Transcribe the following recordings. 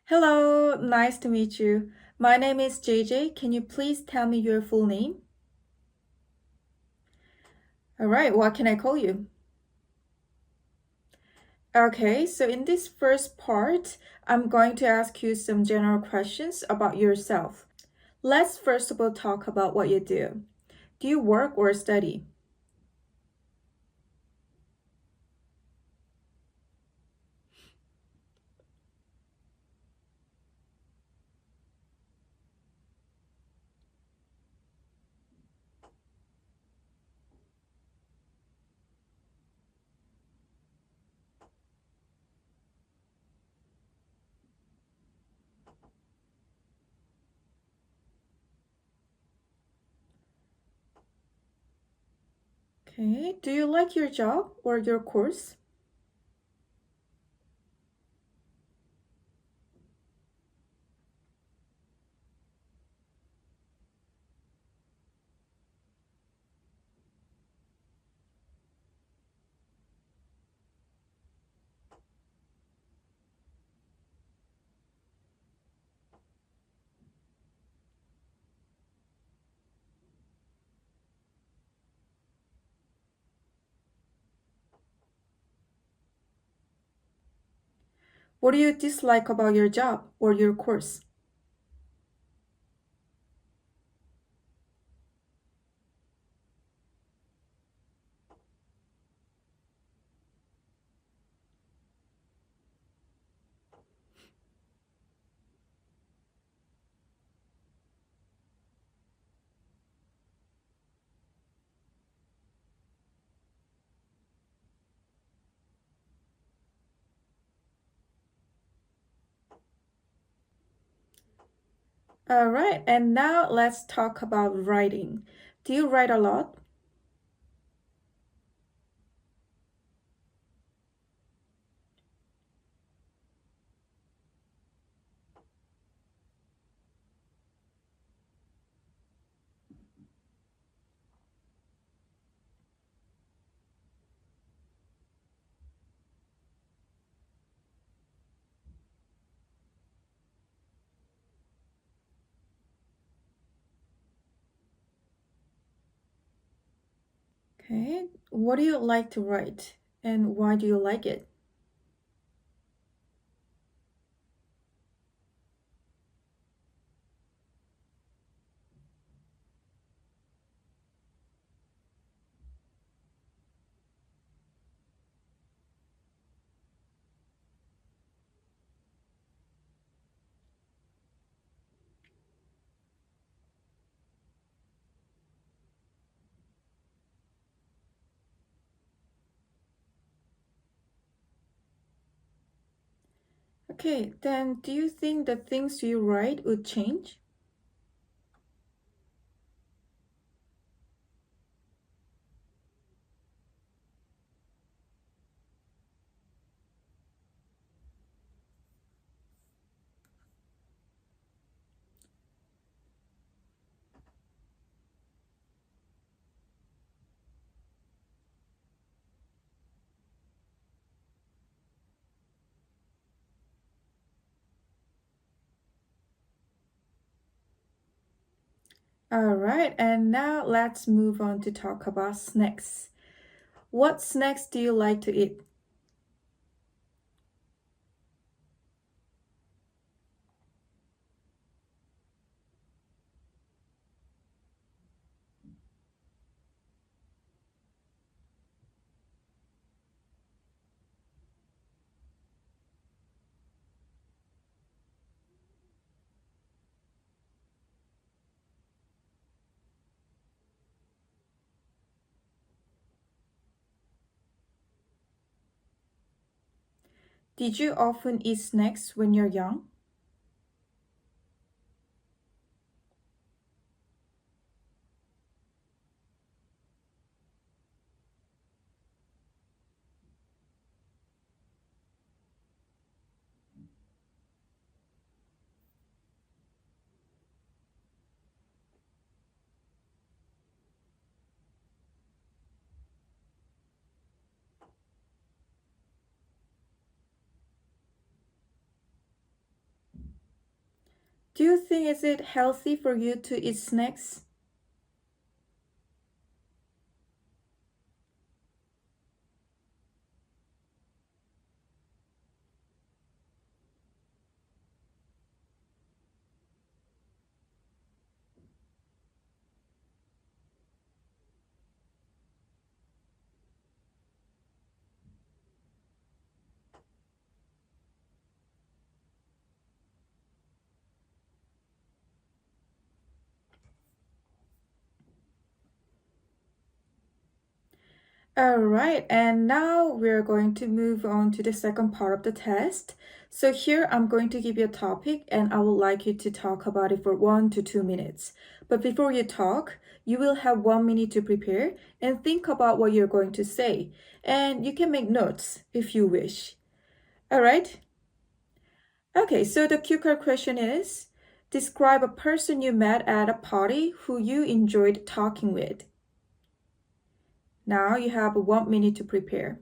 Hello, nice to meet you. My name is JJ. Can you please tell me your full name? All right, what can I call you? Okay, so in this first part, I'm going to ask you some general questions about yourself. Let's first of all talk about what you do. Do you work or study? Okay, do you like your job or your course? What do you dislike about your job or your course? All right, and now let's talk about writing. Do you write a lot? Okay, what do you like to write and why do you like it? Okay, then do you think the things you write would change? All right, and now let's move on to talk about snacks. What snacks do you like to eat? Did you often eat snacks when you're young? Do you think is it healthy for you to eat snacks? All right, and now we're going to move on to the second part of the test. So here I'm going to give you a topic and I would like you to talk about it for 1 to 2 minutes. But before you talk, you will have 1 minute to prepare and think about what you're going to say. And you can make notes if you wish. All right? Okay, so the cue card question is, describe a person you met at a party who you enjoyed talking with. Now you have 1 minute to prepare.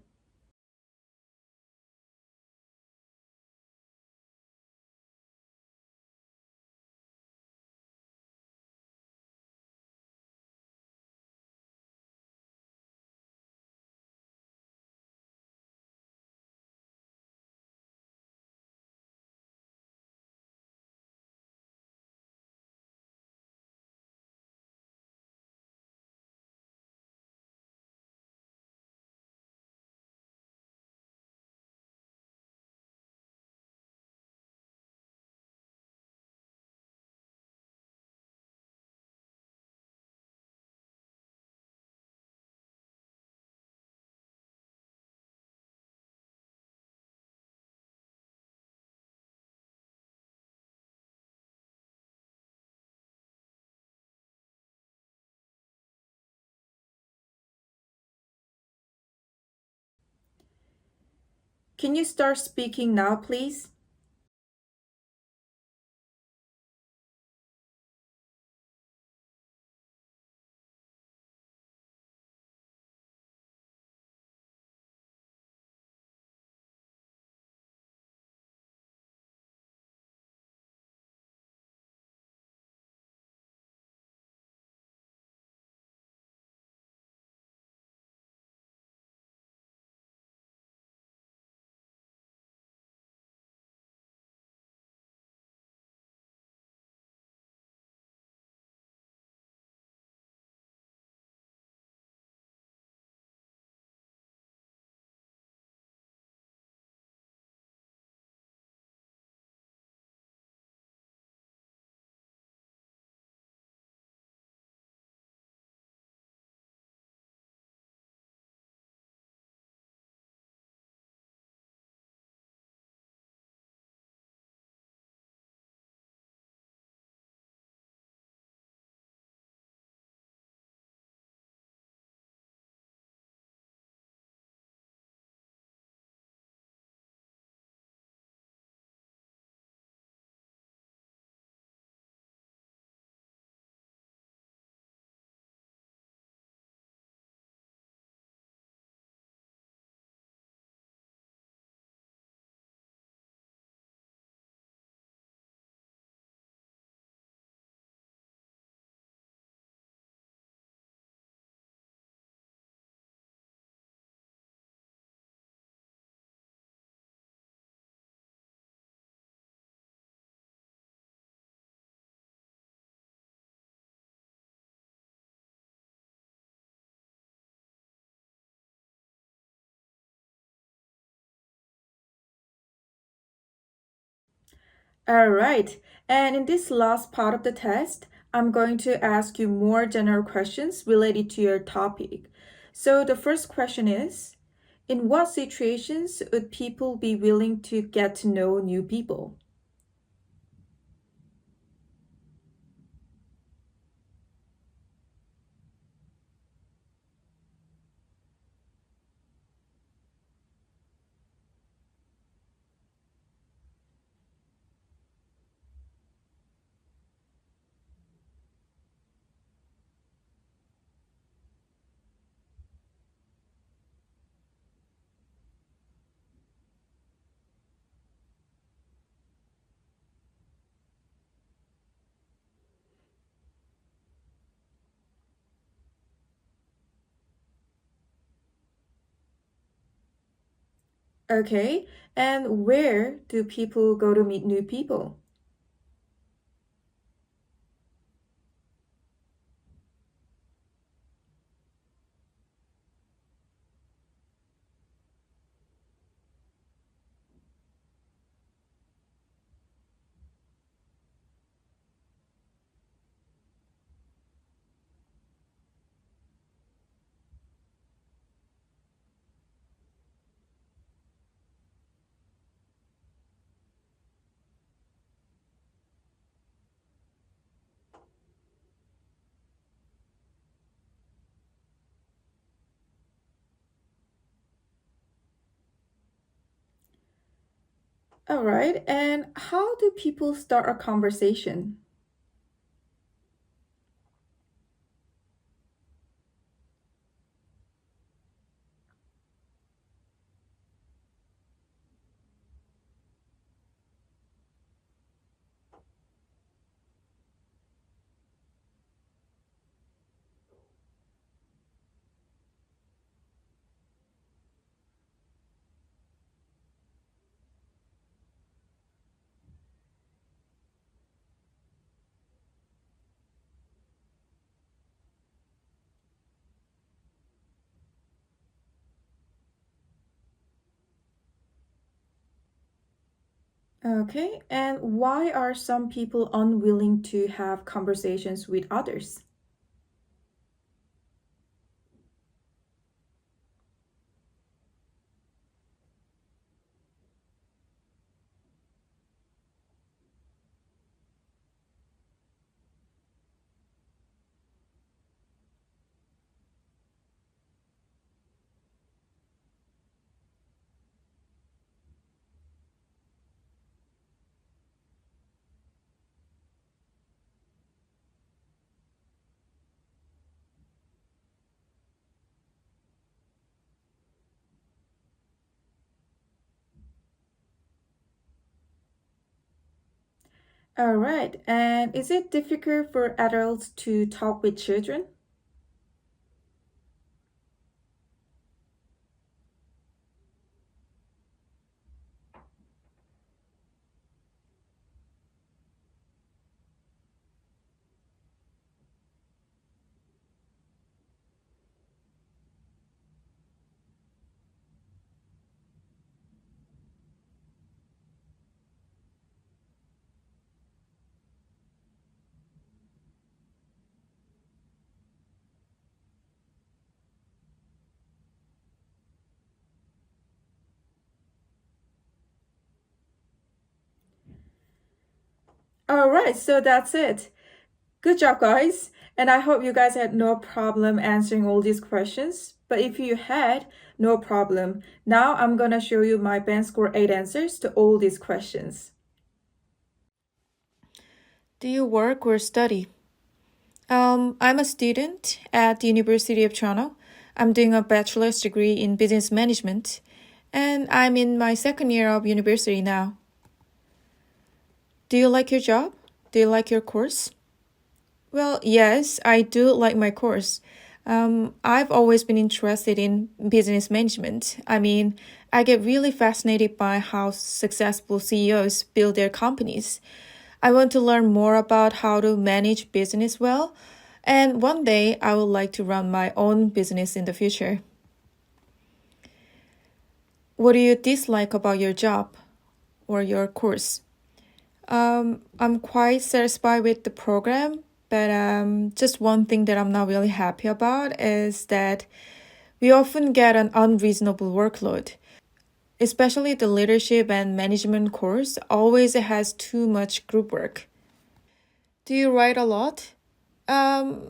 Can you start speaking now, please? All right. And in this last part of the test, I'm going to ask you more general questions related to your topic. So the first question is, in what situations would people be willing to get to know new people? Okay, and where do people go to meet new people? All right, and how do people start a conversation? Okay, and why are some people unwilling to have conversations with others? All right, and is it difficult for adults to talk with children? All right, so that's it. Good job, guys. And I hope you guys had no problem answering all these questions. But if you had, no problem. Now I'm gonna show you my band score 8 answers to all these questions. Do you work or study? I'm a student at the University of Toronto. I'm doing a bachelor's degree in business management, and I'm in my second year of university now. Do you like your job? Do you like your course? Well, yes, I do like my course. I've always been interested in business management. I mean, I get really fascinated by how successful CEOs build their companies. I want to learn more about how to manage business well, and one day I would like to run my own business in the future. What do you dislike about your job or your course? I'm quite satisfied with the program, but just one thing that I'm not really happy about is that we often get an unreasonable workload. Especially the leadership and management course always has too much group work. Do you write a lot? Um,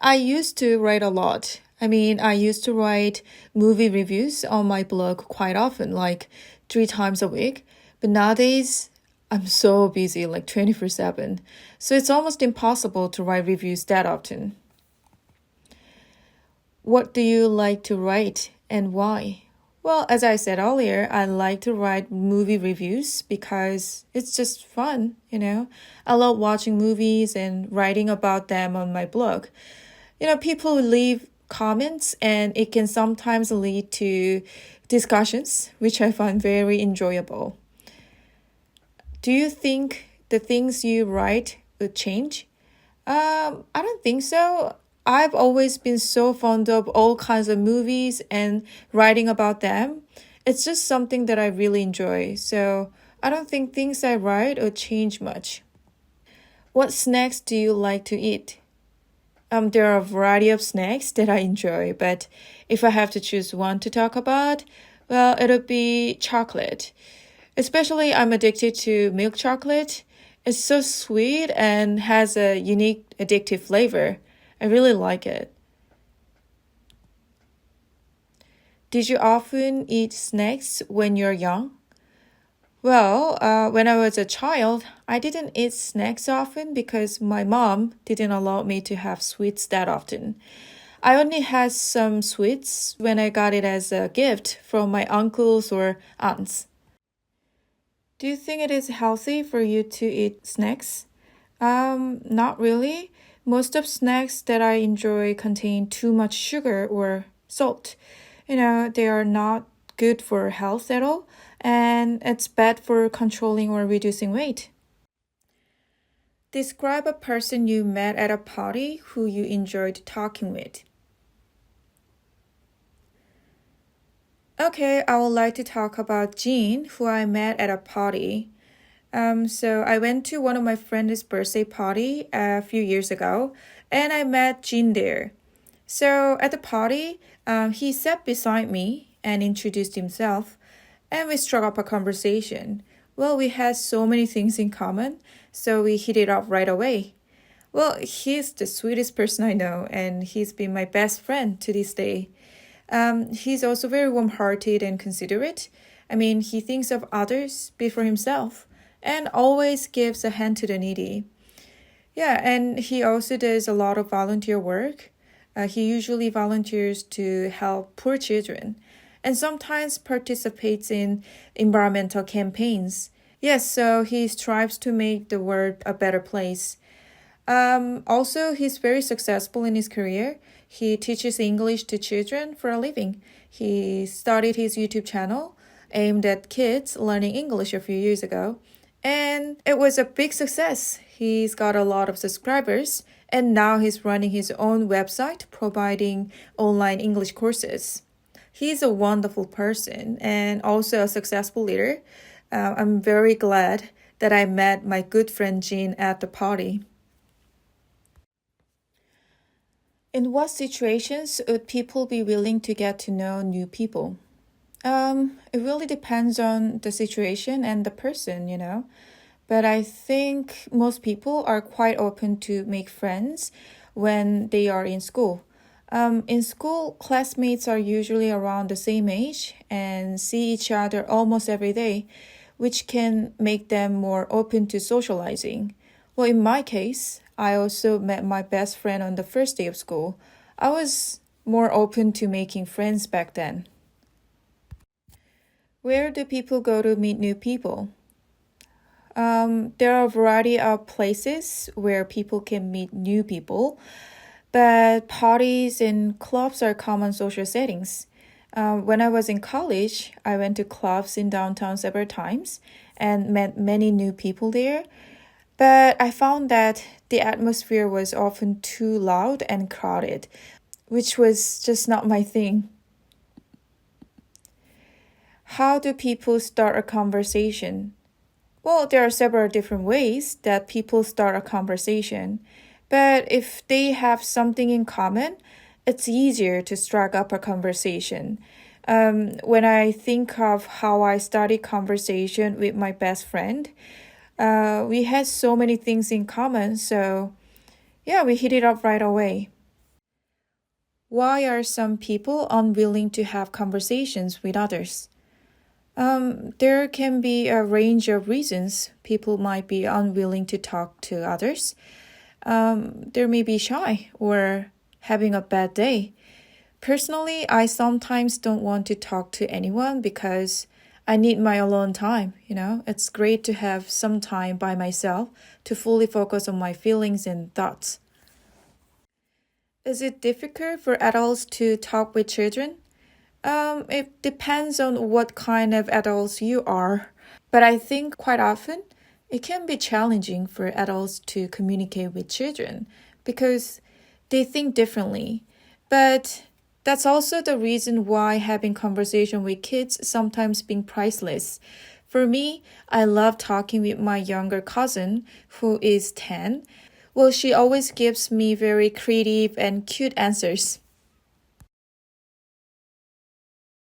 I used to write a lot. I mean, I used to write movie reviews on my blog quite often, like 3 times a week. But nowadays, I'm so busy, like 24/7. So it's almost impossible to write reviews that often. What do you like to write and why? Well, as I said earlier, I like to write movie reviews because it's just fun, you know. I love watching movies and writing about them on my blog. You know, people leave comments, and it can sometimes lead to discussions, which I find very enjoyable. Do you think the things you write would change? I don't think so. I've always been so fond of all kinds of movies and writing about them. It's just something that I really enjoy. So I don't think things I write would change much. What snacks do you like to eat? There are a variety of snacks that I enjoy, but if I have to choose one to talk about, well, it'll be chocolate. Especially I'm addicted to milk chocolate. It's so sweet and has a unique addictive flavor. I really like it. Did you often eat snacks when you're young? Well, when I was a child, I didn't eat snacks often because my mom didn't allow me to have sweets that often. I only had some sweets when I got it as a gift from my uncles or aunts. Do you think it is healthy for you to eat snacks? Not really. Most of snacks that I enjoy contain too much sugar or salt. They are not good for health at all, and it's bad for controlling or reducing weight. Describe a person you met at a party who you enjoyed talking with. Okay, I would like to talk about Jean, who I met at a party. So I went to one of my friend's birthday party a few years ago, and I met Jean there. So at the party, he sat beside me and introduced himself, and we struck up a conversation. Well, we had so many things in common, so we hit it off right away. Well, he's the sweetest person I know, and he's been my best friend to this day. He's also very warm-hearted and considerate. I mean, he thinks of others before himself and always gives a hand to the needy. Yeah, and he also does a lot of volunteer work. He usually volunteers to help poor children and sometimes participates in environmental campaigns. Yes, so he strives to make the world a better place. Also, he's very successful in his career. He teaches English to children for a living. He started his YouTube channel aimed at kids learning English a few years ago, and it was a big success. He's got a lot of subscribers, and now he's running his own website providing online English courses. He's a wonderful person and also a successful leader. I'm very glad that I met my good friend Jean at the party. In what situations would people be willing to get to know new people? It really depends on the situation and the person. But I think most people are quite open to make friends when they are in school. In school, classmates are usually around the same age and see each other almost every day, which can make them more open to socializing. Well, in my case, I also met my best friend on the first day of school. I was more open to making friends back then. Where do people go to meet new people? There are a variety of places where people can meet new people, but parties and clubs are common social settings. When I was in college, I went to clubs in downtown several times and met many new people there. But I found that the atmosphere was often too loud and crowded, which was just not my thing. How do people start a conversation? Well, there are several different ways that people start a conversation. But if they have something in common, it's easier to strike up a conversation. When I think of how I started conversation with my best friend, we had so many things in common, so yeah, we hit it up right away. Why are some people unwilling to have conversations with others? There can be a range of reasons people might be unwilling to talk to others. They may be shy or having a bad day. Personally, I sometimes don't want to talk to anyone because I need my alone time. It's great to have some time by myself to fully focus on my feelings and thoughts. Is it difficult for adults to talk with children? It depends on what kind of adults you are. But I think quite often it can be challenging for adults to communicate with children because they think differently. But that's also the reason why having conversation with kids sometimes being priceless. For me, I love talking with my younger cousin who is 10. Well, she always gives me very creative and cute answers.